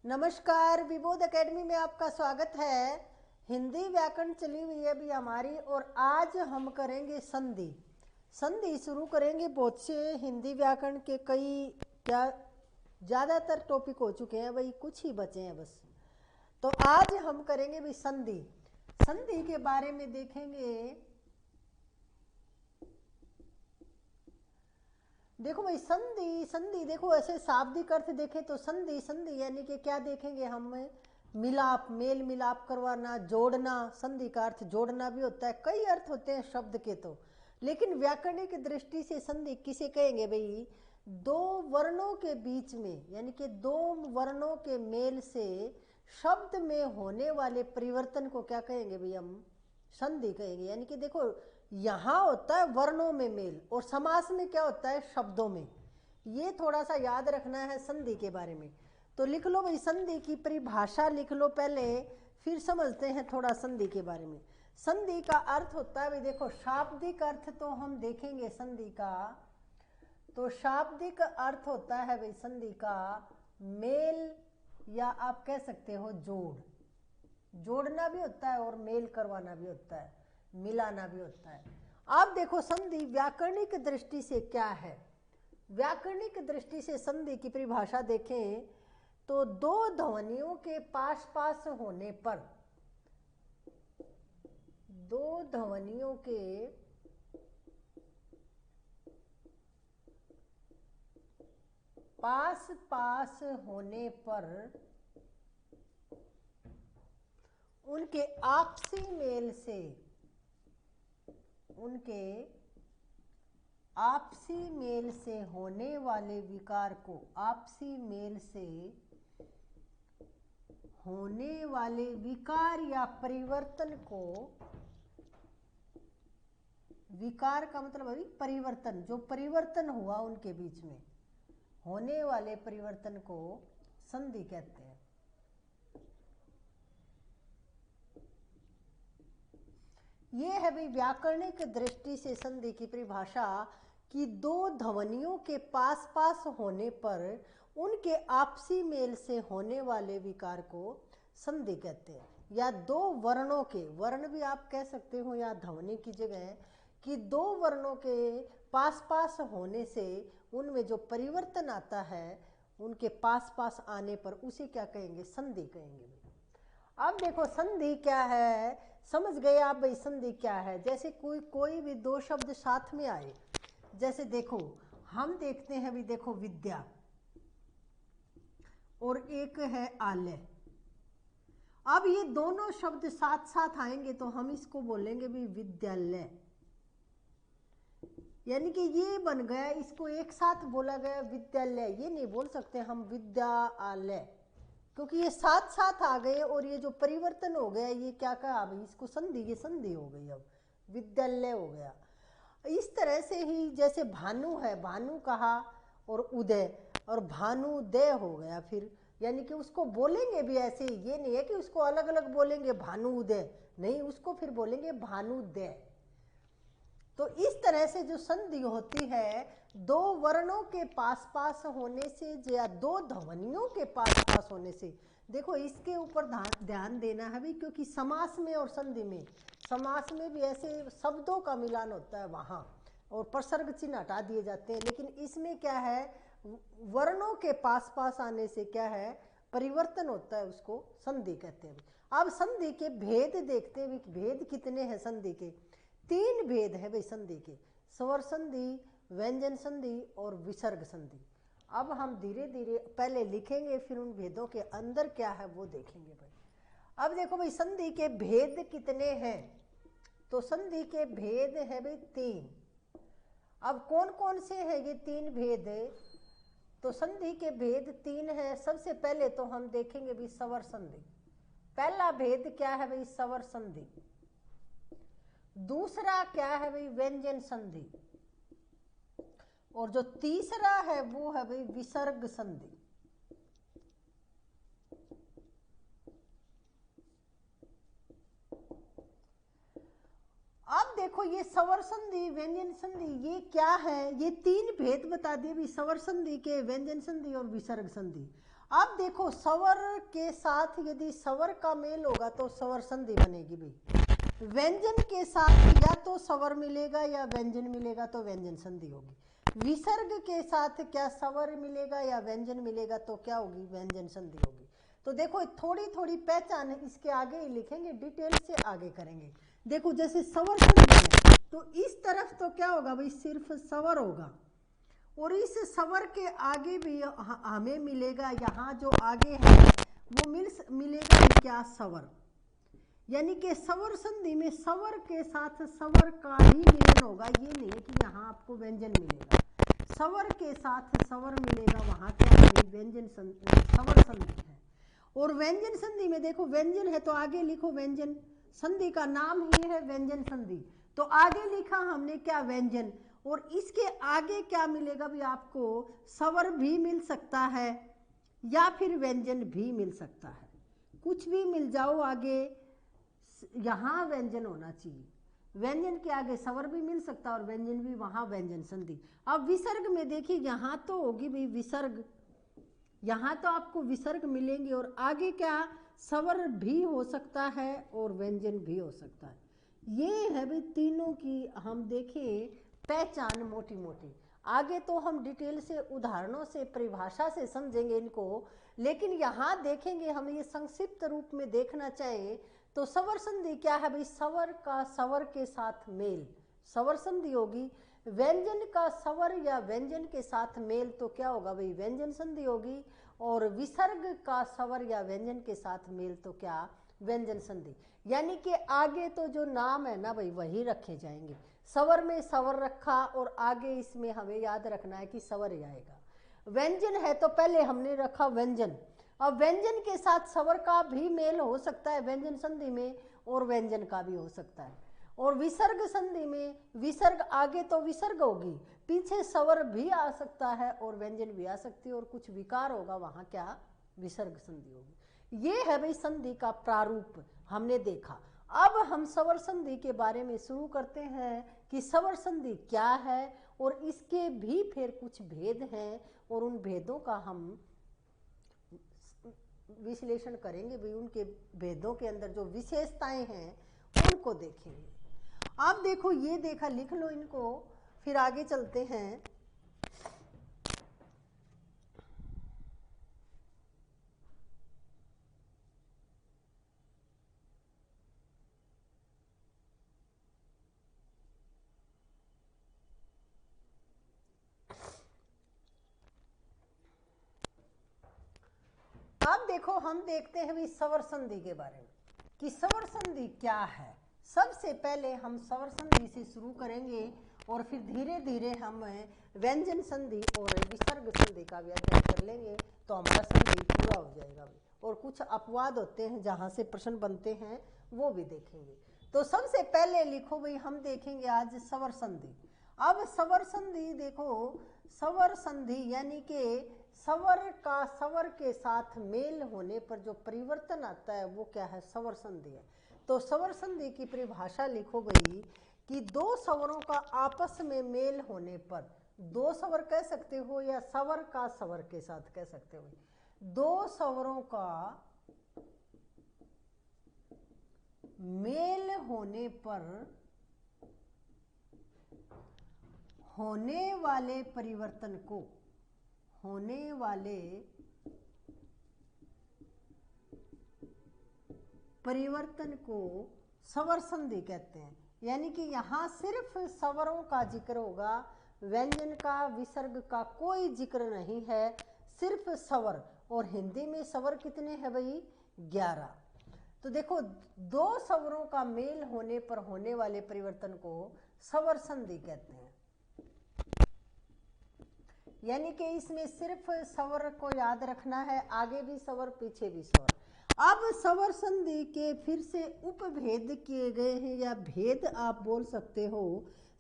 नमस्कार, विबोध एकेडमी में आपका स्वागत है। हिंदी व्याकरण चली हुई है अभी हमारी, और आज हम करेंगे संधि। संधि शुरू करेंगे। बहुत से हिंदी व्याकरण के कई क्या ज़्यादातर टॉपिक हो चुके हैं भाई, कुछ ही बचे हैं बस। तो आज हम करेंगे भाई संधि। संधि के बारे में देखेंगे। देखो भाई, संधि संधि देखो, ऐसे शाब्दिक अर्थ देखें तो संधि संधि यानी कि क्या देखेंगे हम? मिलाप, मेल मिलाप करवाना, जोड़ना। संधि का अर्थ जोड़ना भी होता है। कई अर्थ होते हैं शब्द के तो, लेकिन व्याकरणिक दृष्टि से संधि किसे कहेंगे भाई? दो वर्णों के बीच में, यानी कि दो वर्णों के मेल से शब्द में होने वाले परिवर्तन को क्या कहेंगे भाई? हम संधि कहेंगे। यानी कि देखो, यहाँ होता है वर्णों में मेल, और समास में क्या होता है? शब्दों में। ये थोड़ा सा याद रखना है संधि के बारे में। तो लिख लो भाई, संधि की परिभाषा लिख लो पहले, फिर समझते हैं थोड़ा संधि के बारे में। संधि का अर्थ होता है भाई, देखो शाब्दिक अर्थ तो हम देखेंगे संधि का। तो शाब्दिक अर्थ होता है भाई संधि का मेल, या आप कह सकते हो जोड़। जोड़ना भी होता है और मेल करवाना भी होता है, मिलाना भी होता है। अब देखो संधि व्याकरणिक दृष्टि से क्या है। व्याकरणिक दृष्टि से संधि की परिभाषा देखें तो दो ध्वनियों के पास पास होने पर, दो ध्वनियों के पास पास होने पर उनके आपसी मेल से, उनके आपसी मेल से होने वाले विकार को, आपसी मेल से होने वाले विकार या परिवर्तन को, विकार का मतलब है परिवर्तन, जो परिवर्तन हुआ उनके बीच में होने वाले परिवर्तन को संधि कहते हैं। ये है भाई व्याकरणिक दृष्टि से संधि की परिभाषा, कि दो ध्वनियों के पास पास होने पर उनके आपसी मेल से होने वाले विकार को संधि कहते हैं। या दो वर्णों के, वर्ण भी आप कह सकते हो या ध्वनि की जगह, कि दो वर्णों के पास पास होने से उनमें जो परिवर्तन आता है, उनके पास पास आने पर उसे क्या कहेंगे? संधि कहेंगे। अब देखो संधि क्या है, समझ गए आप भाई संधि क्या है? जैसे कोई भी दो शब्द साथ में आए, जैसे देखो हम देखते हैं भी, देखो विद्या और एक है आलय। अब ये दोनों शब्द साथ साथ आएंगे तो हम इसको बोलेंगे भी विद्यालय। यानी कि ये बन गया, इसको एक साथ बोला गया विद्यालय। ये नहीं बोल सकते हम विद्यालय, क्योंकि ये साथ साथ आ गए, और ये जो परिवर्तन हो गया ये क्या कहा अभी? इसको संधि, ये संधि हो गई, अब विद्यालय हो गया। इस तरह से ही जैसे भानु है, भानु कहा और उदय, और भानुदय हो गया फिर। यानी कि उसको बोलेंगे भी ऐसे ही, ये नहीं है कि उसको अलग अलग बोलेंगे भानु उदय, नहीं, उसको फिर बोलेंगे भानुदय। तो इस तरह से जो संधि होती है, दो वर्णों के पास पास होने से या दो ध्वनियों के पास पास होने से। देखो इसके ऊपर ध्यान देना है भी, क्योंकि समास में और संधि में, समास में भी ऐसे शब्दों का मिलान होता है वहाँ, और प्रसर्ग चिन्ह हटा दिए जाते हैं। लेकिन इसमें क्या है, वर्णों के पास पास आने से क्या है? परिवर्तन होता है, उसको संधि कहते हैं। अब संधि के भेद देखते हैं, भेद कितने हैं संधि के? तीन भेद है भाई संधि के: स्वर संधि, व्यंजन संधि और विसर्ग संधि। अब हम धीरे धीरे पहले लिखेंगे, फिर उन भेदों के अंदर क्या है वो देखेंगे भाई। अब देखो भाई संधि के भेद कितने हैं, तो संधि के भेद है भाई तीन। अब कौन कौन से हैं ये तीन भेद? तो संधि के भेद तीन है। सबसे पहले तो हम देखेंगे भाई स्वर संधि। पहला भेद क्या है भाई? स्वर संधि। दूसरा क्या है भाई? व्यंजन संधि। और जो तीसरा है वो है भाई विसर्ग संधि। अब देखो ये स्वर संधि, व्यंजन संधि, ये क्या है? ये तीन भेद बता दिए भी, स्वर संधि के, व्यंजन संधि और विसर्ग संधि। अब देखो स्वर के साथ यदि स्वर का मेल होगा तो स्वर संधि बनेगी भाई। व्यंजन के साथ या तो स्वर मिलेगा या व्यंजन मिलेगा तो व्यंजन संधि होगी। विसर्ग के साथ क्या स्वर मिलेगा या व्यंजन मिलेगा तो क्या होगी, व्यंजन संधि होगी। तो देखो थोड़ी थोड़ी पहचान इसके आगे ही लिखेंगे, डिटेल से आगे करेंगे। देखो जैसे स्वर संधि है तो इस तरफ तो क्या होगा भाई, सिर्फ स्वर होगा, और इस स्वर के आगे भी हमें मिलेगा, यहाँ जो आगे है वो मिलेगा क्या, स्वर। यानी कि स्वर संधि में स्वर के साथ स्वर का ही मिलन होगा, ये नहीं है कि यहाँ आपको व्यंजन मिलेगा। स्वर के साथ स्वर मिलेगा, वहाँ क्या है, व्यंजन स्वर संधि है। और व्यंजन संधि में देखो व्यंजन है तो आगे लिखो व्यंजन, संधि का नाम ही है व्यंजन संधि, तो आगे लिखा हमने क्या, व्यंजन। और इसके आगे क्या मिलेगा भी आपको, स्वर भी मिल सकता है या फिर व्यंजन भी मिल सकता है, कुछ भी मिल जाओ आगे, यहाँ व्यंजन होना चाहिए। व्यंजन के आगे स्वर भी मिल सकता है और व्यंजन भी, वहां व्यंजन संधि। अब विसर्ग में देखिए यहाँ तो होगी भाई विसर्ग, यहाँ तो आपको विसर्ग मिलेंगे और आगे क्या, स्वर भी हो सकता है और व्यंजन भी हो सकता है। ये है भाई तीनों की हम देखें पहचान मोटी मोटी। आगे तो हम डिटेल से उदाहरणों से परिभाषा से समझेंगे इनको, लेकिन यहाँ देखेंगे हम ये संक्षिप्त रूप में देखना चाहें तो स्वर संधि क्या है भाई, स्वर का स्वर के साथ मेल, स्वर संधि होगी। व्यंजन का स्वर या व्यंजन के साथ मेल तो क्या होगा भाई, व्यंजन संधि होगी। और विसर्ग का स्वर या व्यंजन के साथ मेल तो क्या, व्यंजन संधि। यानी कि आगे तो जो नाम है ना भाई वही रखे जाएंगे, स्वर में स्वर रखा और आगे इसमें हमें याद रखना है कि स्वर ही आएगा। व्यंजन है तो पहले हमने रखा व्यंजन, अब व्यंजन के साथ स्वर का भी मेल हो सकता है व्यंजन संधि में और व्यंजन का भी हो सकता है। और विसर्ग संधि में विसर्ग आगे तो विसर्ग होगी, पीछे स्वर भी आ सकता है और व्यंजन भी आ सकती है, और कुछ विकार होगा वहां क्या, विसर्ग संधि होगी। ये है भाई संधि का प्रारूप हमने देखा। अब हम स्वर संधि के बारे में शुरू करते हैं कि स्वर संधि क्या है और इसके भी फिर कुछ भेद हैं और उन भेदों का हम विश्लेषण करेंगे भाई, उनके भेदों के अंदर जो विशेषताएं हैं उनको देखेंगे। आप देखो ये देखा, लिख लो इनको, फिर आगे चलते हैं। अब देखो हम देखते हैं भी स्वर संधि के बारे में कि स्वर संधि क्या है। सबसे पहले हम स्वर संधि से शुरू करेंगे और फिर धीरे धीरे हम व्यंजन संधि और विसर्ग संधि का भी अध्ययन कर लेंगे, तो हमारा संधि पूरा हो जाएगा। और कुछ अपवाद होते हैं जहाँ से प्रश्न बनते हैं वो भी देखेंगे। तो सबसे पहले लिखो भाई, हम देखेंगे आज स्वर संधि। अब स्वर संधि देखो, स्वर संधि यानी कि स्वर का स्वर के साथ मेल होने पर जो परिवर्तन आता है वो क्या है, स्वर संधि है। तो स्वर संधि की परिभाषा लिखो भाई कि दो स्वरों का आपस में मेल होने पर, दो स्वर कह सकते हो या स्वर का स्वर के साथ कह सकते हो, दो स्वरों का मेल होने पर होने वाले परिवर्तन को, होने वाले परिवर्तन को स्वर संधि कहते हैं। यानी कि यहाँ सिर्फ स्वरों का जिक्र होगा, व्यंजन का विसर्ग का कोई जिक्र नहीं है, सिर्फ स्वर। और हिंदी में स्वर कितने हैं भाई, 11। तो देखो दो स्वरों का मेल होने पर होने वाले परिवर्तन को स्वर संधि कहते हैं। यानी कि इसमें सिर्फ स्वर को याद रखना है, आगे भी स्वर पीछे भी स्वर। अब स्वर संधि के फिर से उपभेद किए गए हैं या भेद आप बोल सकते हो।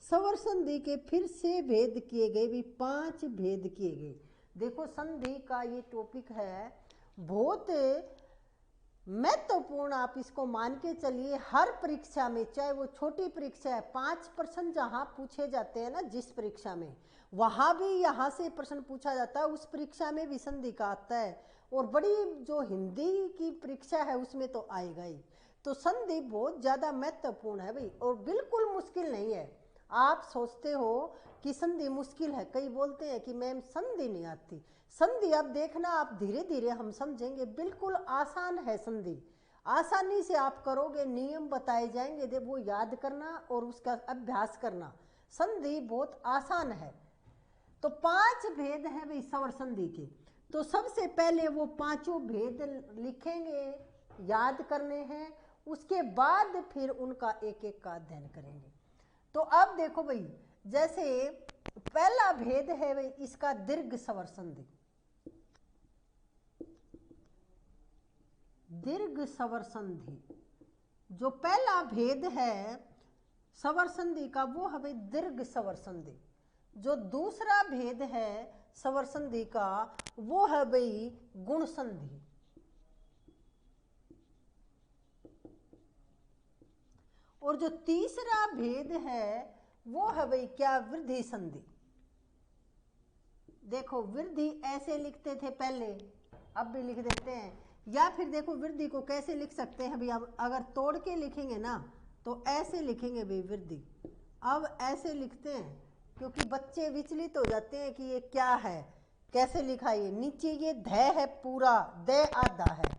स्वर संधि के फिर से भेद किए गए, भी 5 भेद किए गए। देखो संधि का ये टॉपिक है बहुत महत्वपूर्ण, आप इसको मान के चलिए। हर परीक्षा में, चाहे वो छोटी परीक्षा है, 5% जहाँ पूछे जाते हैं ना जिस परीक्षा में, वहाँ भी यहाँ से प्रश्न पूछा जाता है, उस परीक्षा में भी संधि का आता है। और बड़ी जो हिंदी की परीक्षा है उसमें तो आएगा ही। तो संधि बहुत ज़्यादा महत्वपूर्ण है भाई, और बिल्कुल मुश्किल नहीं है। आप सोचते हो कि संधि मुश्किल है, कई बोलते हैं कि मैम संधि नहीं आती। संधि अब देखना, आप धीरे धीरे हम समझेंगे, बिल्कुल आसान है संधि। आसानी से आप करोगे, नियम बताए जाएंगे, दे वो याद करना और उसका अभ्यास करना। संधि बहुत आसान है। तो 5 भेद हैं भाई स्वर संधि के। तो सबसे पहले वो 5 भेद लिखेंगे, याद करने हैं, उसके बाद फिर उनका एक एक का अध्ययन करेंगे। तो अब देखो भाई, जैसे पहला भेद है भाई इसका दीर्घ स्वर संधि। दीर्घ स्वर संधि जो पहला भेद है स्वर संधि का, वो है भाई दीर्घ स्वर संधि। जो दूसरा भेद है स्वर संधि का, वो है भाई गुण संधि। और जो तीसरा भेद है वो है भाई क्या, वृद्धि संधि। देखो वृद्धि ऐसे लिखते थे पहले, अब भी लिख देते हैं। या फिर देखो वृद्धि को कैसे लिख सकते हैं भाई, अब अगर तोड़ के लिखेंगे ना तो ऐसे लिखेंगे भाई वृद्धि। अब ऐसे लिखते हैं क्योंकि बच्चे विचलित हो जाते हैं कि ये क्या है, कैसे लिखा ये। नीचे ये ध है पूरा, द आधा है,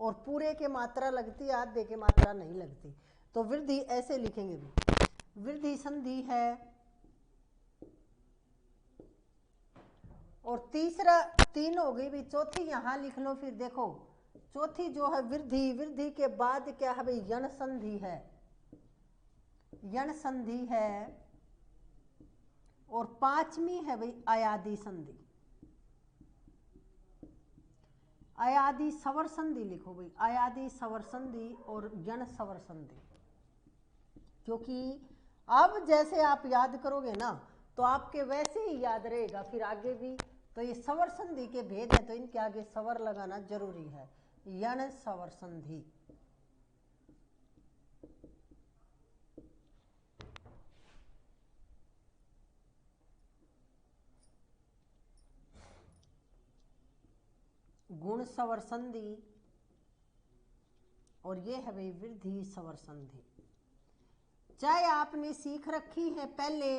और पूरे के मात्रा लगती है, आधे के मात्रा नहीं लगती। तो वृद्धि ऐसे लिखेंगे भी, वृद्धि संधि है। और तीसरा 3 हो गई भी, चौथी यहां लिख लो। फिर देखो चौथी जो है वृद्धि, वृद्धि के बाद क्या है भाई, यण संधि है, यण संधि है। और 5वीं है भाई अयादि संधि। अयादि स्वर संधि लिखो भाई, अयादि स्वर संधि और यण स्वर संधि। क्योंकि अब जैसे आप याद करोगे ना तो आपके वैसे ही याद रहेगा फिर आगे भी। तो ये स्वर संधि के भेद है, तो इनके आगे स्वर लगाना जरूरी है। यण स्वर संधि। गुण स्वर संधि, और ये है भाई वृद्धि स्वर संधि। चाहे आपने सीख रखी है, पहले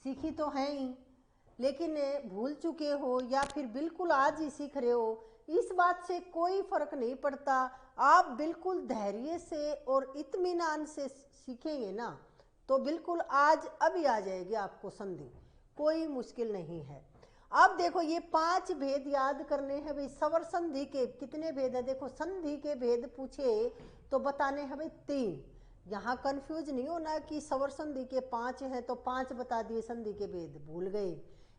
सीखी तो है ही, लेकिन भूल चुके हो या फिर बिल्कुल आज ही सीख रहे हो, इस बात से कोई फर्क नहीं पड़ता। आप बिल्कुल धैर्य से और इत्मीनान से सीखेंगे ना तो बिल्कुल आज अभी आ जाएगी आपको संधि, कोई मुश्किल नहीं है। अब देखो ये 5 भेद याद करने हैं भाई। स्वर संधि के कितने भेद है, देखो संधि के भेद पूछे तो बताने हैं भाई 3। यहाँ कंफ्यूज नहीं होना कि स्वर संधि के 5 हैं तो 5 बता दिए, संधि के भेद भूल गए।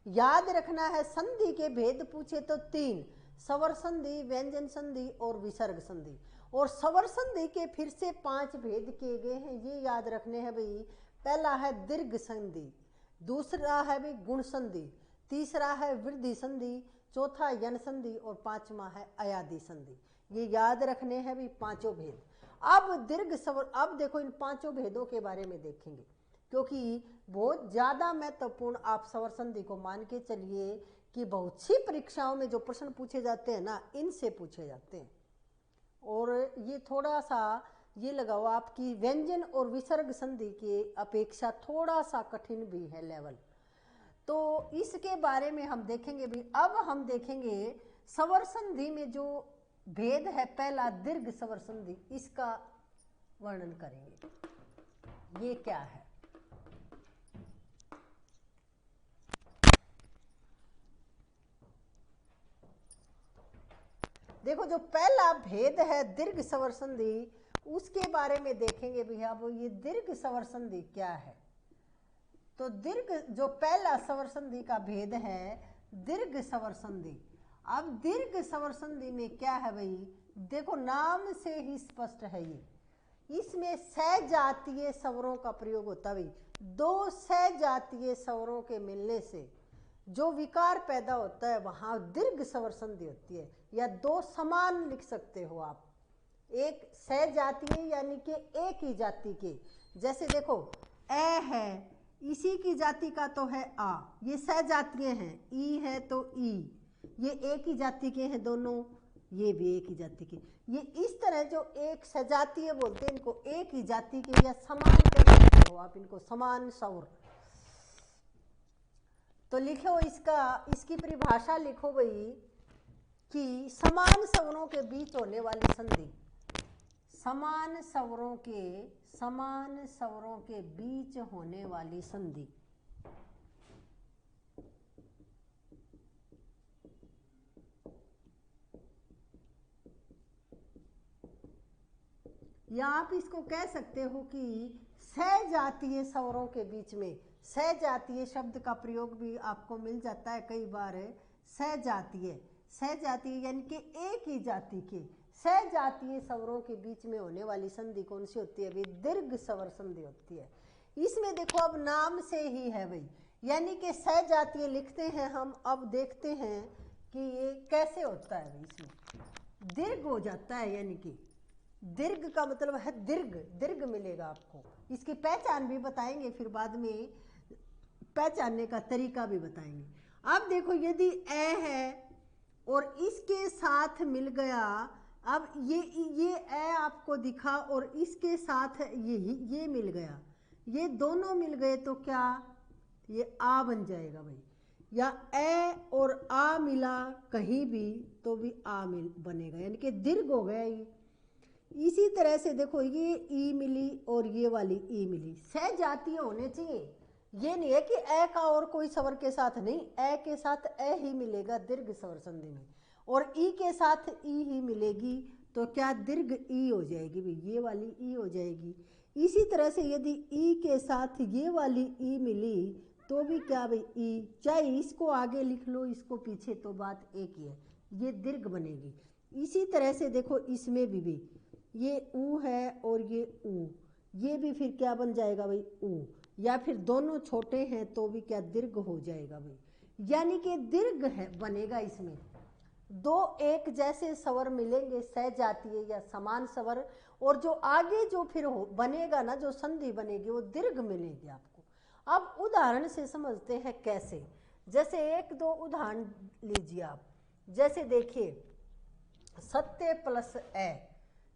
याद रखना है संधि के भेद पूछे तो 3, स्वर संधि, व्यंजन संधि और विसर्ग संधि। और स्वर संधि के फिर से 5 भेद किए गए हैं, ये याद रखने हैं भाई। पहला है दीर्घ संधि, दूसरा है भाई गुण संधि, तीसरा है वृद्धि संधि, चौथा यण संधि और 5वां है अयादि संधि। ये याद रखने हैं भी 5 भेद। अब दीर्घ स्वर, अब देखो इन 5 भेदों के बारे में देखेंगे क्योंकि बहुत ज्यादा महत्वपूर्ण आप स्वर संधि को मान के चलिए कि बहुत सी परीक्षाओं में जो प्रश्न पूछे जाते हैं ना, इनसे पूछे जाते हैं। और ये थोड़ा सा ये लगाओ आपकी व्यंजन और विसर्ग संधि के अपेक्षा थोड़ा सा कठिन भी है लेवल। तो इसके बारे में हम देखेंगे भी। अब हम देखेंगे स्वर संधि में जो भेद है, पहला दीर्घ स्वर संधि, इसका वर्णन करेंगे। ये क्या है, देखो जो पहला भेद है दीर्घ स्वर संधि, उसके बारे में देखेंगे भैया। अब ये दीर्घ स्वर संधि क्या है, तो दीर्घ जो पहला स्वर संधि का भेद है दीर्घ स्वर संधि। अब दीर्घ स्वर संधि में क्या है भाई, देखो नाम से ही स्पष्ट है ये, इसमें सजातीय स्वरों का प्रयोग होता है। 2 सजातीय स्वरों के मिलने से जो विकार पैदा होता है वहां दीर्घ स्वर संधि होती है। या 2 समान लिख सकते हो आप, एक सजातीय यानी कि एक ही जाति के। जैसे देखो ए है, इसी की जाति का तो है आ, ये सजातीय हैं। ई है तो ई, ये एक ही जाति के हैं दोनों, ये भी एक ही जाति के। ये इस तरह जो एक सजातीय बोलते हैं इनको, एक ही जाति के या समान कह सकते हो आप इनको, समान सौर। तो लिखो इसकी परिभाषा लिखो भाई कि समान स्वरों के बीच होने वाली संधि, समान स्वरों के बीच होने वाली संधि। या आप इसको कह सकते हो कि सजातीय स्वरों के बीच में, सजातीय शब्द का प्रयोग भी आपको मिल जाता है कई बार। सजातीय यानी कि एक ही जाति के सजातीय स्वरों के बीच में होने वाली संधि कौन सी होती है? दीर्घ स्वर संधि होती है। इसमें देखो अब नाम से ही है भाई, यानी कि सजातीय लिखते हैं हम। अब देखते हैं कि ये कैसे होता है भाई। इसमें दीर्घ हो जाता है, यानी कि दीर्घ का मतलब है दीर्घ मिलेगा आपको। इसकी पहचान भी बताएंगे, फिर बाद में पहचानने का तरीका भी बताएंगे। अब देखो यदि ए है और इसके साथ मिल गया, अब ये ए आपको दिखा और इसके साथ ये मिल गया, ये दोनों मिल गए तो क्या ये आ बन जाएगा भाई। या ए और आ मिला कहीं भी तो भी आ बनेगा, यानी कि दीर्घ हो गया ये। इसी तरह से देखो ये ई मिली और ये वाली ई मिली, सजातीय होने चाहिए। ये नहीं है कि ए का और कोई स्वर के साथ नहीं, ए के साथ ए ही मिलेगा दीर्घ स्वर संधि में, और ई के साथ ई ही मिलेगी तो क्या दीर्घ ई हो जाएगी भाई, ये वाली ई हो जाएगी। इसी तरह से यदि ई के साथ ये वाली ई मिली तो भी क्या भाई ई, चाहे इसको आगे लिख लो इसको पीछे, तो बात एक ही है, ये दीर्घ बनेगी। इसी तरह से देखो इसमें भी ये ऊ है और ये ऊ, ये भी फिर क्या बन जाएगा भाई ऊ, या फिर दोनों छोटे हैं तो भी क्या दीर्घ हो जाएगा भाई, यानी कि दीर्घ है बनेगा। इसमें दो एक जैसे स्वर मिलेंगे सजातीय या समान स्वर, और जो आगे जो फिर बनेगा ना, जो संधि बनेगी वो दीर्घ मिलेगी आपको। अब उदाहरण से समझते हैं कैसे, जैसे एक दो उदाहरण लीजिए आप। जैसे देखिए सत्य प्लस ए,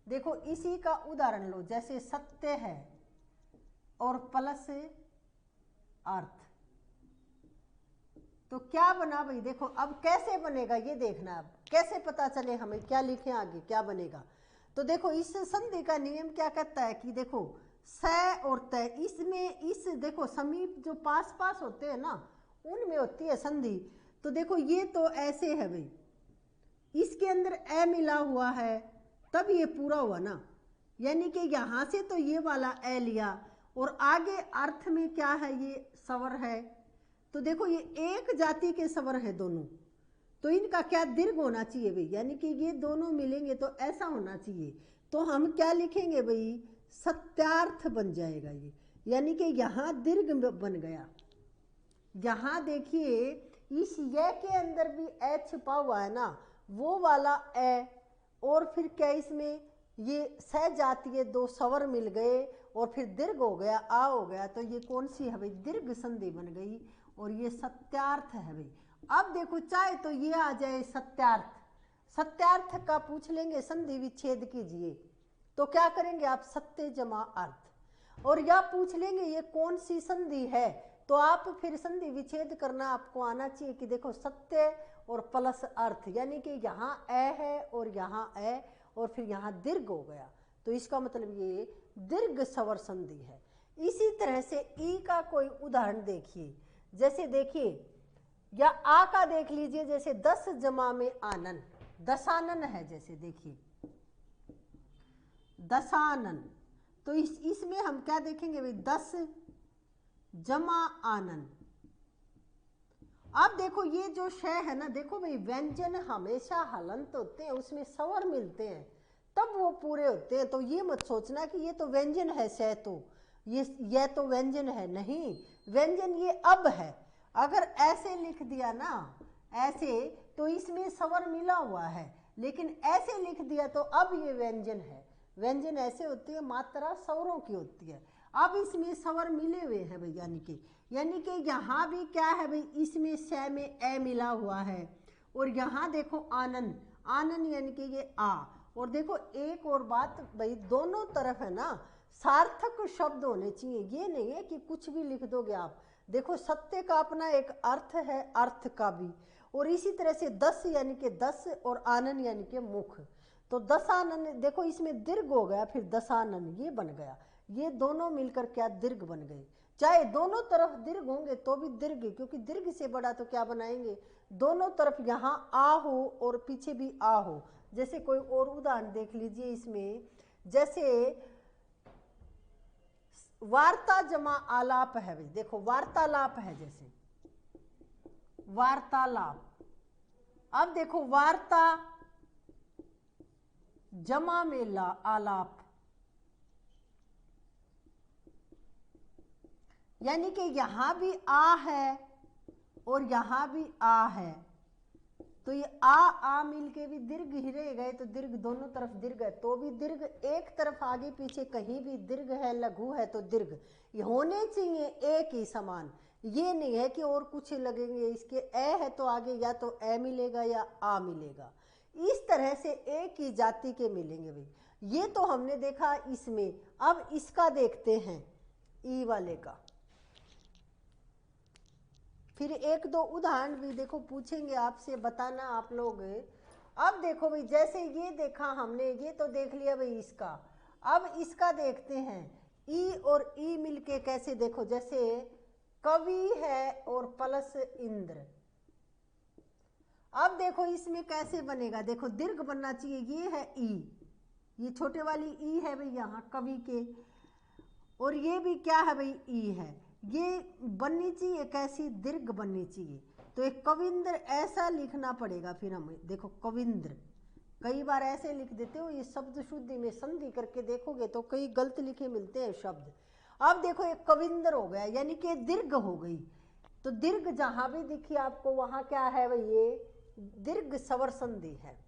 देखो इसी का उदाहरण लो। जैसे सत्य है और प्लस अर्थ, तो क्या बना भाई, देखो अब कैसे बनेगा ये देखना। अब कैसे पता चले हमें, क्या लिखें आगे क्या बनेगा। तो देखो इस संधि का नियम क्या कहता है कि देखो स और त, इसमें इस देखो समीप जो पास पास होते हैं ना उनमें होती है संधि। तो देखो ये तो ऐसे है भाई, इसके अंदर ए मिला हुआ है तब ये पूरा हुआ ना, यानी कि यहां से तो ये वाला ए लिया और आगे अर्थ में क्या है ये स्वर है। तो देखो ये एक जाति के स्वर है दोनों, तो इनका क्या दीर्घ होना चाहिए भाई, यानी कि ये दोनों मिलेंगे तो ऐसा होना चाहिए। तो हम क्या लिखेंगे भाई, सत्यार्थ बन जाएगा ये, यानी कि यहाँ दीर्घ बन गया। यहाँ देखिए इस ये के अंदर भी ए छिपा हुआ है ना, वो वाला ए, और फिर क्या इसमें ये सजातीय दो स्वर मिल गए और फिर दीर्घ हो गया, आ हो गया, तो ये कौन सी है भाई, दीर्घ संधि बन गई और ये सत्यार्थ है भाई। अब देखो चाहे तो ये आ जाए सत्यार्थ, सत्यार्थ का पूछ लेंगे संधि विच्छेद कीजिए, तो क्या करेंगे आप, सत्य जमा अर्थ। और या पूछ लेंगे ये कौन सी संधि है, तो आप फिर संधि विच्छेद करना आपको आना चाहिए कि देखो सत्य और प्लस अर्थ, यानी कि यहाँ ए है और यहाँ ए और फिर यहाँ दीर्घ हो गया, तो इसका मतलब ये दीर्घ स्वर संधि है। इसी तरह से ई का कोई उदाहरण देखिए। जैसे देखिए या आ का देख लीजिए, जैसे 10 जमा में आनन, दशानन है, जैसे देखिए दशानन, तो इसमें हम क्या देखेंगे भाई, 10 जमा आनन। अब देखो ये जो शय है ना, देखो भाई व्यंजन हमेशा हलंत होते हैं, उसमें स्वर मिलते हैं तब वो पूरे होते हैं। तो ये मत सोचना कि ये तो व्यंजन है शय, तो ये तो व्यंजन है, नहीं, व्यंजन ये अब है। अगर ऐसे लिख दिया ना ऐसे, तो इसमें स्वर मिला हुआ है, लेकिन ऐसे लिख दिया तो अब ये व्यंजन है। व्यंजन ऐसे होती है, मात्रा स्वरों की होती है। अब इसमें स्वर मिले हुए हैं भाई, यानी कि यहाँ भी क्या है भाई, इसमें स में ए मिला हुआ है, और यहाँ देखो आनन, आनन यानी कि ये आ। और देखो एक और बात भाई, दोनों तरफ है ना सार्थक शब्द होने चाहिए, ये नहीं है कि कुछ भी लिख दोगे आप। देखो सत्य का अपना एक अर्थ है, अर्थ का भी। और इसी तरह से दस यानी कि 10 और आनन यानी कि मुख। तो दशानन देखो इसमें दीर्घ हो गया, फिर दशानन ये बन गया, ये दोनों मिलकर क्या दीर्घ बन गए। चाहे दोनों तरफ दीर्घ होंगे तो भी दीर्घ, क्योंकि दीर्घ से बड़ा तो क्या बनाएंगे, दोनों तरफ यहाँ आ हो और पीछे भी आ हो। जैसे कोई और उदाहरण देख लीजिए इसमें, जैसे वार्ता जमा आलाप है भाई, देखो वार्तालाप है, जैसे वार्तालाप। अब देखो वार्ता जमा में आलाप, यानी कि यहां भी आ है और यहां भी आ है, तो ये आ मिलके भी दीर्घ ही रह गए, तो दीर्घ दोनों तरफ दीर्घ है तो भी दीर्घ, एक तरफ आगे पीछे कहीं भी दीर्घ है, लघु है तो दीर्घ ये होने चाहिए एक ही समान। ये नहीं है कि और कुछ लगेंगे, इसके ए है तो आगे या तो ए मिलेगा या आ मिलेगा, इस तरह से एक ही जाति के मिलेंगे भाई। ये तो हमने देखा इसमें। अब इसका देखते हैं ई वाले का, फिर एक दो उदाहरण भी देखो पूछेंगे आपसे, बताना आप लोग। अब देखो भाई, जैसे ये देखा हमने, ये तो देख लिया भाई इसका। अब इसका देखते हैं, ई और ई मिलके कैसे, देखो जैसे कवि है और प्लस इंद्र। अब देखो इसमें कैसे बनेगा, देखो दीर्घ बनना चाहिए, ये है ई, ये छोटे वाली ई है भाई यहाँ कवि के, और ये भी क्या है भाई ई है, ये बननी चाहिए कैसी, दीर्घ बननी चाहिए। तो एक कविंद्र ऐसा लिखना पड़ेगा, फिर हमें देखो कविंद्र, कई बार ऐसे लिख देते हो, ये शब्द शुद्धि में संधि करके देखोगे तो कई गलत लिखे मिलते हैं शब्द। अब देखो एक कविंद्र हो गया, यानी कि दीर्घ हो गई, तो दीर्घ जहां भी दिखी आपको वहां क्या है भाई, ये दीर्घ स्वर संधि है।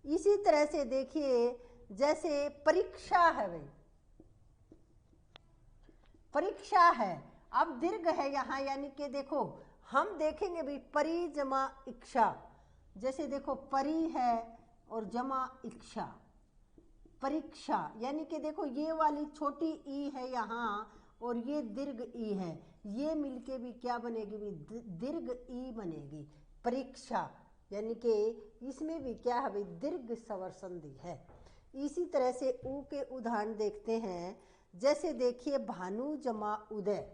इसी तरह से देखिए जैसे परीक्षा है भाई, परीक्षा है, अब दीर्घ है यहाँ, यानी कि देखो हम देखेंगे भाई परी जमा इच्छा, जैसे देखो परी है और जमा इच्छा, परीक्षा, यानी कि देखो ये वाली छोटी ई है यहाँ और ये दीर्घ ई है, ये मिलके भी क्या बनेगी भी, दीर्घ ई बनेगी, परीक्षा, यानी कि इसमें भी क्या है भाई, दीर्घ स्वर संधि है। इसी तरह से ऊ के उदाहरण देखते हैं, जैसे देखिए भानु जमा उदय,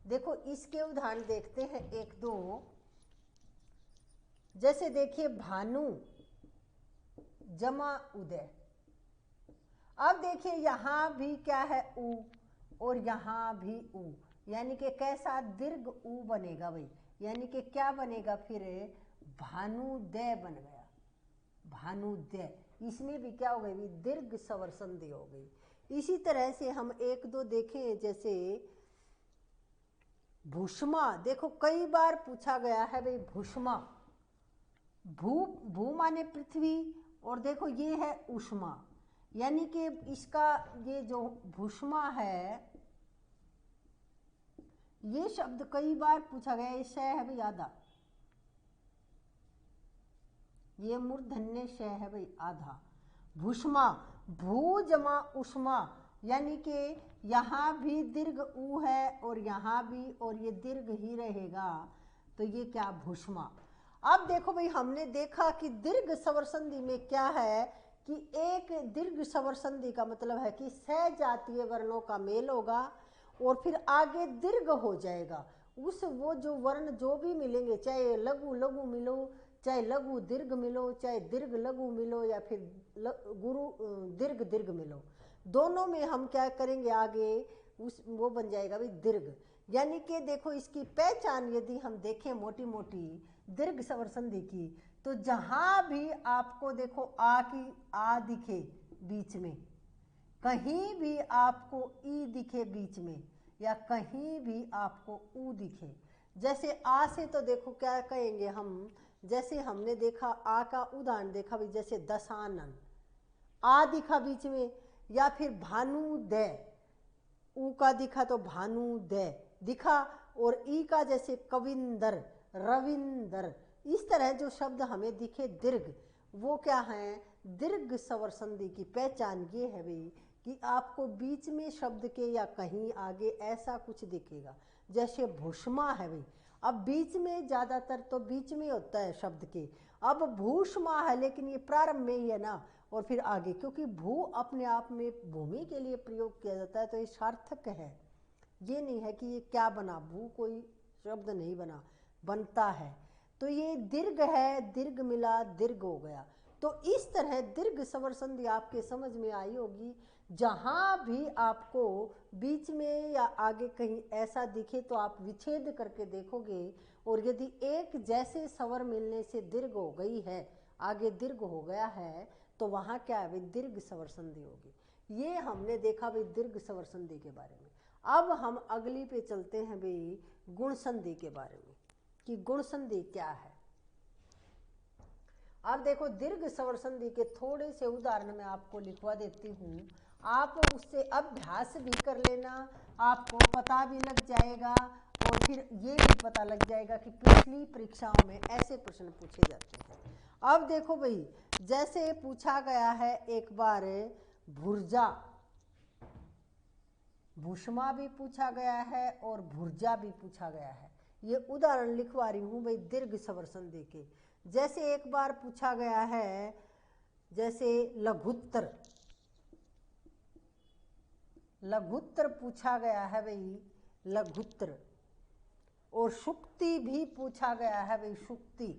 देखो इसके उदाहरण देखते हैं एक दो, जैसे देखिए भानु जमा उदय। अब देखिए यहां भी क्या है ऊ और यहां भी ऊ, यानी कि कैसा दीर्घ ऊ बनेगा भाई, यानी कि क्या बनेगा फिर, भानुदय बन गया, भानुदय, इसमें भी क्या हो गई, दीर्घ स्वर संधि हो गई। इसी तरह से हम एक दो देखें, जैसे भूष्मा, देखो कई बार पूछा गया है भाई भूष्मा, भू माने पृथ्वी, और देखो ये है उष्मा, यानी कि इसका ये जो भूष्मा है, ये शब्द कई बार पूछा गया, ये शय है भाई आधा, ये मूर्धन्य शय है भाई आधा, भूष्मा, भू जमा उष्मा, यानी कि यहाँ भी दीर्घ ऊ है और यहाँ भी, और ये दीर्घ ही रहेगा, तो ये क्या भूष्मा। अब देखो भाई हमने देखा कि दीर्घ स्वर संधि में क्या है कि एक दीर्घ स्वर संधि का मतलब है कि सहजातीय वर्णों का मेल होगा और फिर आगे दीर्घ हो जाएगा, उस वो जो वर्ण जो भी मिलेंगे, चाहे लघु लघु मिलो, चाहे लघु दीर्घ मिलो, चाहे दीर्घ लघु मिलो, या फिर गुरु दीर्घ दीर्घ मिलो, दोनों में हम क्या करेंगे आगे उस वो बन जाएगा भाई दीर्घ। यानी कि देखो इसकी पहचान यदि हम देखें मोटी मोटी दीर्घ स्वर संधि की, तो जहां भी आपको देखो आ की आ दिखे बीच में, कहीं भी आपको ई दिखे बीच में, या कहीं भी आपको ऊ दिखे, जैसे आ से तो देखो क्या कहेंगे हम, जैसे हमने देखा आ का उदाहरण देखा भी, जैसे दशानन, आ दिखा बीच में, या फिर भानुदय, ऊ का दिखा तो भानुदय दिखा, और ई का जैसे कविंदर, रविंदर, इस तरह जो शब्द हमें दिखे दीर्घ, वो क्या है, दीर्घ स्वर संधि की पहचान ये है भाई कि आपको बीच में शब्द के या कहीं आगे ऐसा कुछ दिखेगा, जैसे भूष्मा है भाई, अब बीच में ज़्यादातर तो बीच में होता है शब्द के, अब भूष्मा है लेकिन ये प्रारंभ में ही है ना, और फिर आगे, क्योंकि भू अपने आप में भूमि के लिए प्रयोग किया जाता है तो ये सार्थक है, ये नहीं है कि ये क्या बना, भू कोई शब्द नहीं बना, बनता है। तो ये दीर्घ है, दीर्घ मिला दीर्घ हो गया। तो इस तरह दीर्घ स्वर संधि आपके समझ में आई होगी। जहाँ भी आपको बीच में या आगे कहीं ऐसा दिखे तो आप विच्छेद करके देखोगे, और यदि एक जैसे स्वर मिलने से दीर्घ हो गई है, आगे दीर्घ हो गया है, तो वहाँ क्या है भाई, दीर्घ स्वर संधि होगी। ये हमने देखा भाई दीर्घ स्वर संधि के बारे में। अब हम अगली पे चलते हैं भाई गुण संधि के बारे में, कि गुण संधि क्या है। अब देखो दीर्घ स्वर संधि के थोड़े से उदाहरण मैं आपको लिखवा देती हूँ, आप उससे अभ्यास भी कर लेना, आपको पता भी लग जाएगा, और फिर ये भी पता लग जाएगा कि पिछली परीक्षाओं में ऐसे प्रश्न पूछे जाते हैं। अब देखो भाई, जैसे पूछा गया है एक बार भुर्जा, भूष्मा भी पूछा गया है और भुर्जा भी पूछा गया है। ये उदाहरण लिखवा रही हूँ भाई दीर्घ स्वर संधि के। जैसे एक बार पूछा गया है, जैसे लघुत्तर, लघुत्तर पूछा गया है भाई, लघुत्तर, और सुक्ति भी पूछा गया है भाई, सुक्ति,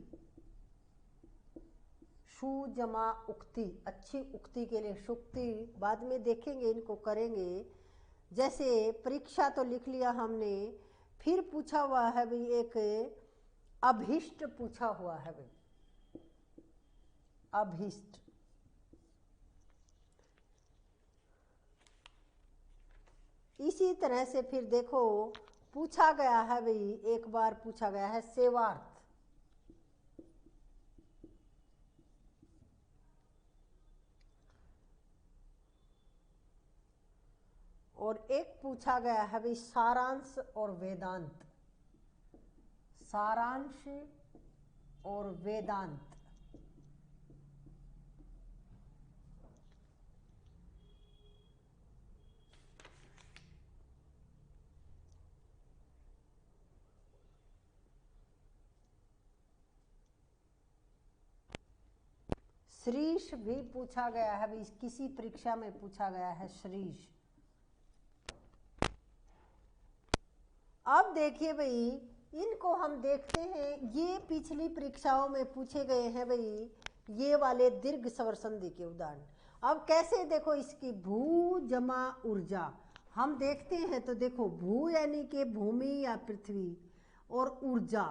सु जमा उक्ति, अच्छी उक्ति के लिए सुक्ति, बाद में देखेंगे, इनको करेंगे। जैसे परीक्षा तो लिख लिया हमने, फिर पूछा हुआ है भाई एक अभिष्ट पूछा हुआ है भाई, अभिष्ट। इसी तरह से फिर देखो पूछा गया है भाई, एक बार पूछा गया है सेवार्थ, और एक पूछा गया है भाई सारांश और वेदांत, सारांश और वेदांत। श्रीश भी पूछा गया है भाई, किसी परीक्षा में पूछा गया है श्रीश। अब देखिए भाई, इनको हम देखते हैं, ये पिछली परीक्षाओं में पूछे गए हैं भाई, ये वाले दीर्घ स्वर संधि के उदाहरण। अब कैसे देखो इसकी, भू जमा ऊर्जा, हम देखते हैं तो देखो भू यानी कि भूमि या पृथ्वी, और ऊर्जा,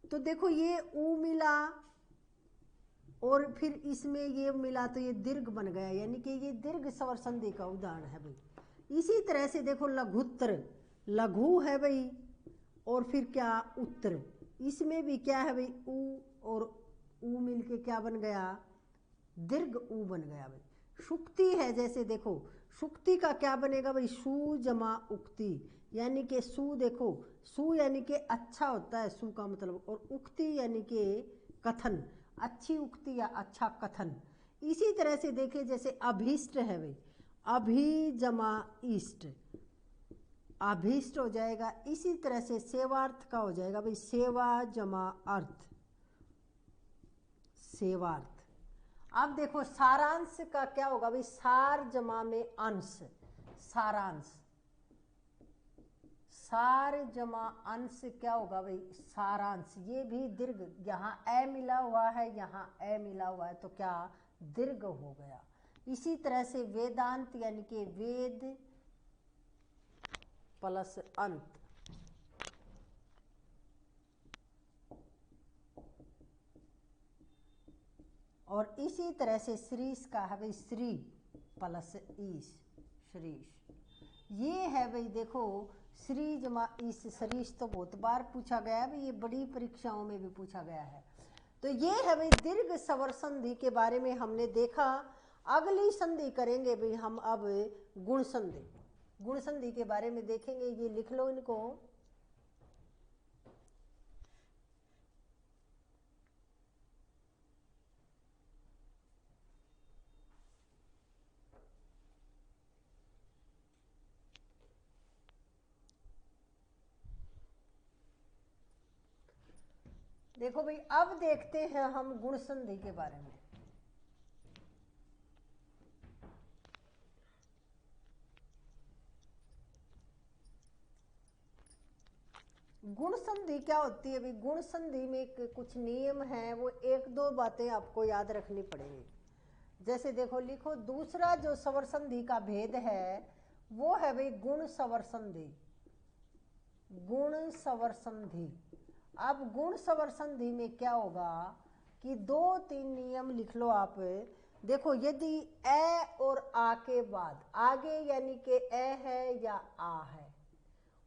तो देखो ये ऊ मिला और फिर इसमें ये मिला तो ये दीर्घ बन गया, यानी कि ये दीर्घ स्वर संधि का उदाहरण है भाई। इसी तरह से देखो लघुत्तर, लघु है भाई, और फिर क्या उत्तर, इसमें भी क्या है भाई, ऊ और ऊ मिलके क्या बन गया, दीर्घ ऊ बन गया भाई। सुक्ति है, जैसे देखो सुक्ति का क्या बनेगा भाई, सु जमा उक्ति, यानी कि सु, देखो सु यानी कि अच्छा होता है, सु का मतलब, और उक्ति यानी कि कथन, अच्छी उक्ति या अच्छा कथन। इसी तरह से देखिए जैसे अभीष्ट है भाई, अभी जमा इष्ट, अभीष्ट हो जाएगा। इसी तरह से सेवार्थ का हो जाएगा भाई, सेवा जमा अर्थ, सेवार्थ। अब देखो सारांश का क्या होगा भाई, सार जमा में अंश, सारांश, सार जमा अंश क्या होगा भाई, सारांश। ये भी दीर्घ, यहाँ ए मिला हुआ है, यहाँ ए मिला हुआ है, तो क्या दीर्घ हो गया। इसी तरह से वेदांत यानी कि वेद प्लस अंत, और इसी तरह से श्रीष का है भाई, श्री प्लस ईश, श्रीष। ये है भाई देखो श्री जमा ईश, श्रीष तो बहुत बार पूछा गया है भाई, ये बड़ी परीक्षाओं में भी पूछा गया है। तो ये है भाई दीर्घ स्वर संधि के बारे में हमने देखा। अगली संधि करेंगे भाई हम अब गुण संधि, गुण संधि के बारे में देखेंगे। ये लिख लो इनको, देखो भाई, अब देखते हैं हम गुण संधि के बारे में। गुण संधि क्या होती है भाई? गुण संधि में कुछ नियम है, वो एक दो बातें आपको याद रखनी पड़ेंगी। जैसे देखो, लिखो, दूसरा जो स्वर संधि का भेद है वो है भाई गुण स्वर संधि। गुण स्वर संधि। अब गुण स्वर संधि में क्या होगा कि दो तीन नियम लिख लो आप। देखो, यदि ए और आ के बाद आगे यानी कि ए है या आ है,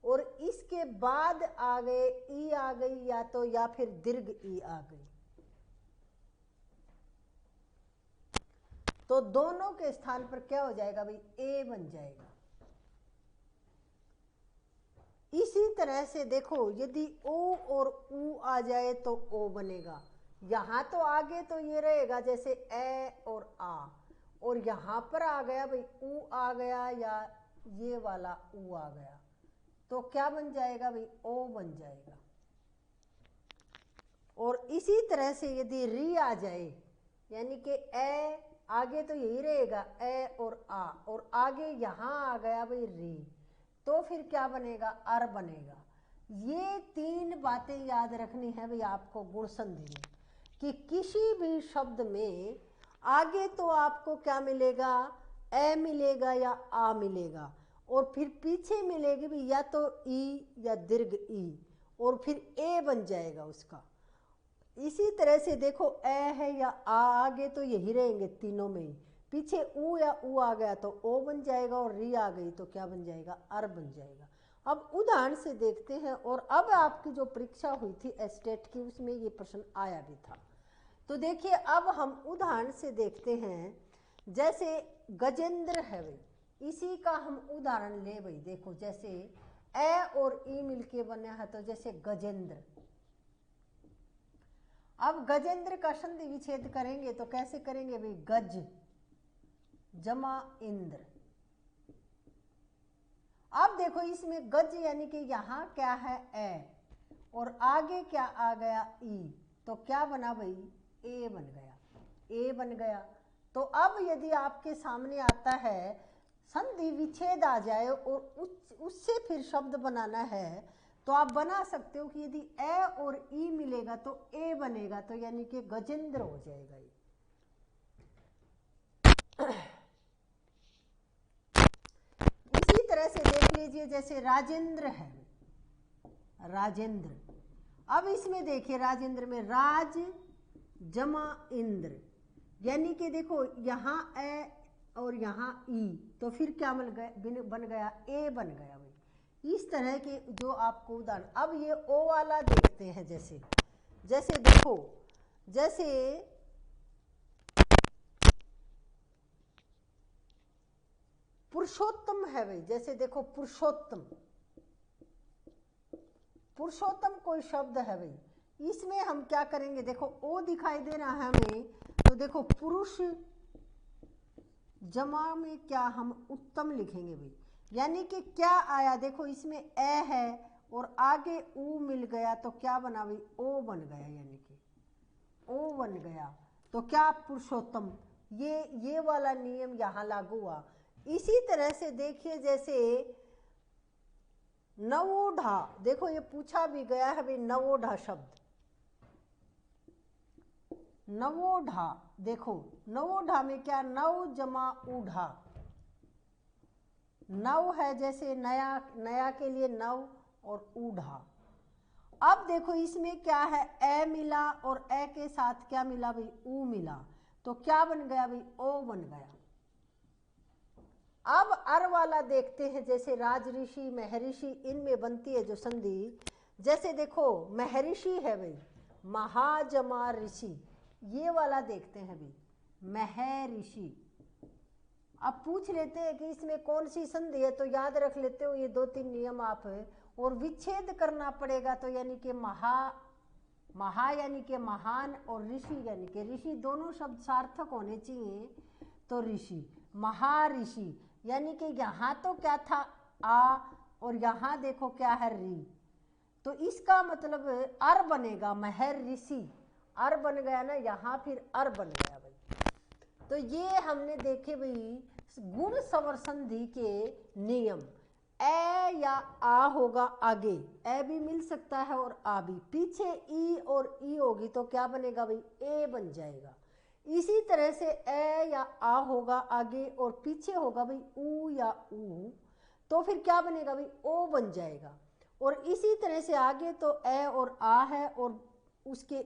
और इसके बाद आ गए ई आ गई, या तो या फिर दीर्घ ई आ गई, तो दोनों के स्थान पर क्या हो जाएगा भाई? ए बन जाएगा। इसी तरह से देखो, यदि ओ और ऊ आ जाए तो ओ बनेगा। यहां तो आगे तो ये रहेगा जैसे ए और आ, और यहां पर आ गया भाई ऊ आ गया, या ये वाला ऊ आ गया, तो क्या बन जाएगा भाई? ओ बन जाएगा। और इसी तरह से यदि री आ जाए, यानी कि ए आगे तो यही रहेगा ए और आ, और आगे यहां आ गया भाई री, तो फिर क्या बनेगा? अर बनेगा। ये तीन बातें याद रखनी है भाई आपको गुण संधि में, कि किसी भी शब्द में आगे तो आपको क्या मिलेगा? ए मिलेगा या आ मिलेगा, और फिर पीछे मिलेगी भी या तो ई या दीर्घ ई, और फिर ए बन जाएगा उसका। इसी तरह से देखो, ए है या आ आगे तो यही रहेंगे तीनों में ही, पीछे ऊ या ऊ आ गया तो ओ बन जाएगा, और री आ गई तो क्या बन जाएगा? अर बन जाएगा। अब उदाहरण से देखते हैं, और अब आपकी जो परीक्षा हुई थी एस्टेट की, उसमें ये प्रश्न आया भी था। तो देखिए, अब हम उदाहरण से देखते हैं। जैसे गजेंद्र है भाई, इसी का हम उदाहरण ले भाई। देखो, जैसे ए और ई मिलके बना है, तो जैसे गजेंद्र। अब गजेंद्र का संधि विच्छेद करेंगे तो कैसे करेंगे भाई? गज जमा इंद्र। अब देखो, इसमें गज यानी कि यहां क्या है? ए, और आगे क्या आ गया? ई, तो क्या बना भाई? ए बन गया। ए बन गया। तो अब यदि आपके सामने आता है संधि विच्छेद आ जाए और उससे फिर शब्द बनाना है, तो आप बना सकते हो कि यदि ए और ई मिलेगा तो ए बनेगा, तो यानी कि गजेंद्र हो जाएगा ये। इसी तरह से देख लीजिए, जैसे राजेंद्र है, राजेंद्र। अब इसमें देखिए, राजेंद्र में राज जमा इंद्र, यानी कि देखो यहां ए और यहां ई, तो फिर क्या बन गया? ए बन गया भाई। इस तरह के जो आपको उदाहरण। अब ये ओ वाला देखते हैं। जैसे देखो, जैसे पुरुषोत्तम है भाई। जैसे देखो, पुरुषोत्तम, पुरुषोत्तम कोई शब्द है भाई, इसमें हम क्या करेंगे? देखो, ओ दिखाई दे रहा है हमें, तो देखो पुरुष जमा में क्या हम उत्तम लिखेंगे भाई, यानी कि क्या आया? देखो, इसमें ए है और आगे ऊ मिल गया, तो क्या बना भाई? ओ बन गया, यानी कि ओ बन गया। तो क्या? पुरुषोत्तम। ये वाला नियम यहां लागू हुआ। इसी तरह से देखिए, जैसे नवोढ़ा। देखो, ये पूछा भी गया है भाई, नवोढ़ा शब्द, नवोढ़ा। देखो, नवोढ़ा में क्या? नव जमा ऊढ़ा। नव है जैसे नया, नया के लिए नव, और ऊढ़ा। अब देखो, इसमें क्या है? ए मिला, और ए के साथ क्या मिला भाई? ऊ मिला, तो क्या बन गया भाई? ओ बन गया। अब अर वाला देखते हैं। जैसे राजऋषि, महर्षि, इनमें बनती है जो संधि। जैसे देखो, महर्षि है भाई, महाजमा ऋषि, ये वाला देखते हैं भाई, महर्षि। अब पूछ लेते हैं कि इसमें कौन सी संधि है, तो याद रख लेते हो ये दो तीन नियम आप, और विच्छेद करना पड़ेगा, तो यानी कि महा यानी कि महान, और ऋषि यानी कि ऋषि, दोनों शब्द सार्थक होने चाहिए, तो ऋषि, महाऋषि। यानी कि यहां तो क्या था? आ, और यहां देखो क्या है? री, तो इसका मतलब अर बनेगा, महर ऋषि, अर बन गया ना यहाँ, फिर अर बन गया भाई। तो ये हमने देखे भाई गुण स्वर संधि के नियम। ए या आ होगा आगे, ए भी मिल सकता है और आ भी, पीछे ई और ई होगी तो क्या बनेगा भाई, ए बन जाएगा। इसी तरह से ए या आ होगा आगे और पीछे होगा भाई ऊ या ऊ, तो फिर क्या बनेगा भाई, ओ बन जाएगा। और इसी तरह से आगे तो ए और आ है और उसके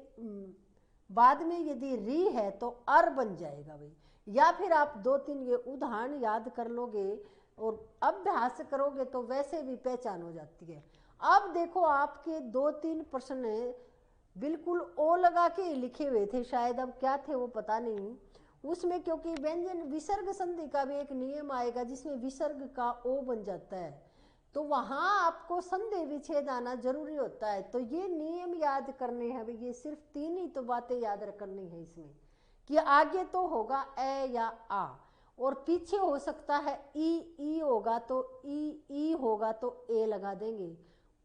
बाद में यदि री है तो अर बन जाएगा भाई। या फिर आप 2-3 ये उदाहरण याद कर लोगे और अभ्यास करोगे तो वैसे भी पहचान हो जाती है। अब देखो आपके 2-3 प्रश्न बिल्कुल ओ लगा के लिखे हुए थे, शायद अब क्या थे वो पता नहीं उसमें, क्योंकि व्यंजन विसर्ग संधि का भी एक नियम आएगा जिसमें विसर्ग का ओ बन जाता है, तो वहां आपको संधि विच्छेद आना जरूरी होता है। तो ये नियम याद करने हैं भाई, ये सिर्फ 3 ही तो बातें याद करनी है इसमें, कि आगे तो होगा ए या आ और पीछे हो सकता है ई होगा तो ई होगा तो ए लगा देंगे,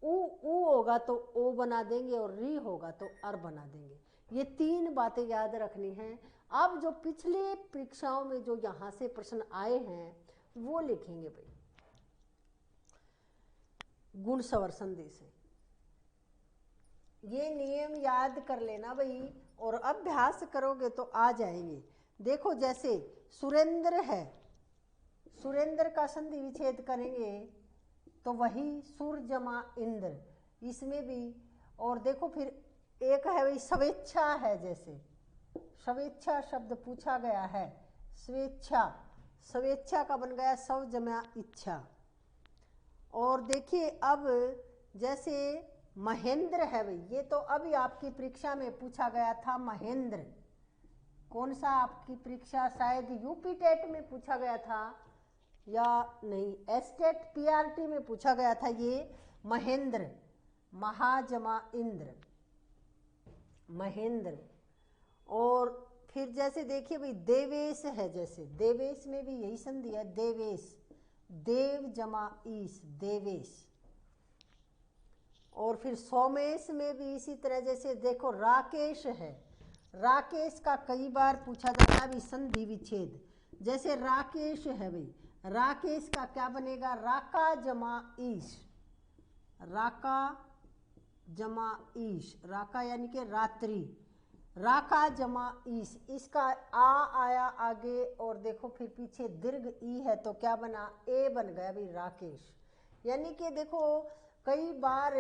ऊ होगा तो ओ बना देंगे और री होगा तो अर बना देंगे। ये 3 बातें याद रखनी हैं। अब जो पिछले परीक्षाओं में जो यहाँ से प्रश्न आए हैं वो लिखेंगे भाई गुण स्वर संधि से। ये नियम याद कर लेना भाई और अभ्यास करोगे तो आ जाएंगे। देखो जैसे सुरेंद्र है, सुरेंद्र का संधि विच्छेद करेंगे तो वही सुर जमा इंद्र, इसमें भी। और देखो फिर एक है भाई स्वेच्छा है, जैसे स्वेच्छा शब्द पूछा गया है, स्वेच्छा, स्वेच्छा का बन गया सव जमा इच्छा। और देखिए अब जैसे महेंद्र है भाई, ये तो अभी आपकी परीक्षा में पूछा गया था महेंद्र। कौन सा आपकी परीक्षा, शायद यूपी टेट में पूछा गया था या नहीं, एस्टेट पीआरटी में पूछा गया था ये महेंद्र, महाजमा इंद्र, महेंद्र। और फिर जैसे देखिए भाई देवेश है, जैसे देवेश में भी यही संधि है, देवेश, देव जमा ईश, देवेश। और फिर सोमेश में भी इसी तरह, जैसे देखो राकेश है, राकेश का कई बार पूछा जाता है भी संधि विच्छेद। जैसे राकेश है भाई, राकेश का क्या बनेगा, राका जमा ईश, राका जमा ईश, राका यानी कि रात्रि, राका जमा ईश, इसका आ आया आगे और देखो फिर पीछे दीर्घ ई है तो क्या बना, ए बन गया भाई राकेश। यानी कि देखो कई बार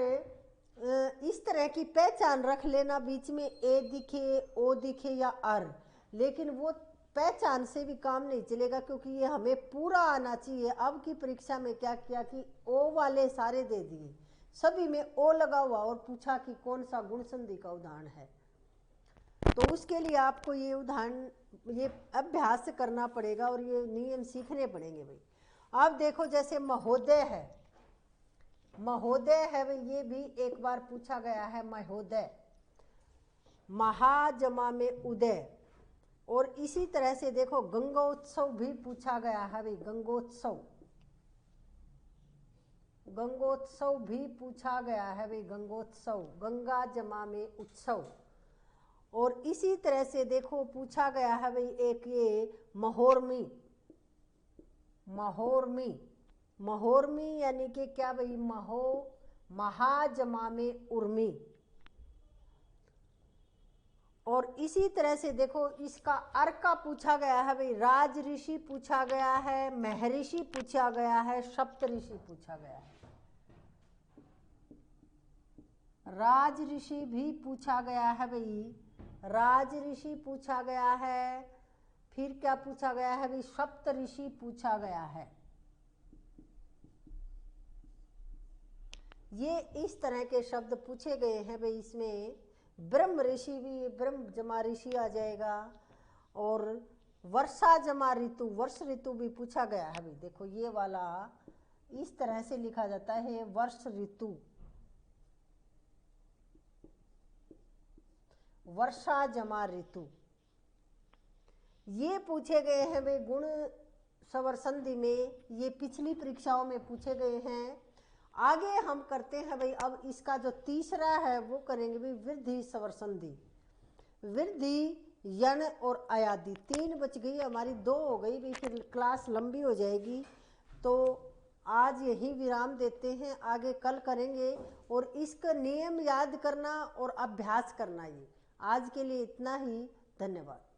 इस तरह की पहचान रख लेना, बीच में ए दिखे, ओ दिखे या अर, लेकिन वो पहचान से भी काम नहीं चलेगा क्योंकि ये हमें पूरा आना चाहिए। अब की परीक्षा में क्या किया कि ओ वाले सारे दे दिए, सभी में ओ लगा हुआ और पूछा कि कौन सा गुण संधि का उदाहरण है। तो उसके लिए आपको ये उदाहरण, ये अभ्यास करना पड़ेगा और ये नियम सीखने पड़ेंगे भाई। अब देखो जैसे महोदय है, महोदय है भाई, ये भी एक बार पूछा गया है महोदय, महाजमा में उदय। और इसी तरह से देखो गंगोत्सव भी पूछा गया है भाई, गंगोत्सव, गंगोत्सव भी पूछा गया है भाई, गंगोत्सव, गंगा जमा में उत्सव। और इसी तरह से देखो पूछा गया है भाई एक ये महोर्मी, महोर्मी, महोर्मी यानी कि क्या भाई, महो, महाजमा में उर्मी। और इसी तरह से देखो इसका अर्का पूछा गया है भाई, राज ऋषि पूछा गया है, महर्षि पूछा गया है, सप्त ऋषि पूछा गया है। राज ऋषि भी पूछा गया है भाई, राज ऋषि पूछा गया है, फिर क्या पूछा गया है भाई, सप्त ऋषि पूछा गया है। ये इस तरह के शब्द पूछे गए हैं भाई। इसमें ब्रह्म ऋषि भी, ब्रह्म जमा ऋषि आ जाएगा। और वर्षा जमा ऋतु, वर्ष ऋतु भी पूछा गया है भाई। देखो ये वाला इस तरह से लिखा जाता है, वर्ष ऋतु, वर्षा जमा ऋतु। ये पूछे गए हैं भाई गुण स्वर संधि में, ये पिछली परीक्षाओं में पूछे गए हैं। आगे हम करते हैं भाई, अब इसका जो तीसरा है वो करेंगे भाई वृद्धि स्वर संधि। वृद्धि, यण और अयादि, 3 बच गई हमारी, 2 हो गई भाई, फिर क्लास लंबी हो जाएगी। तो आज यही विराम देते हैं, आगे कल करेंगे। और इसका नियम याद करना और अभ्यास करना, ये आज के लिए इतना ही। धन्यवाद।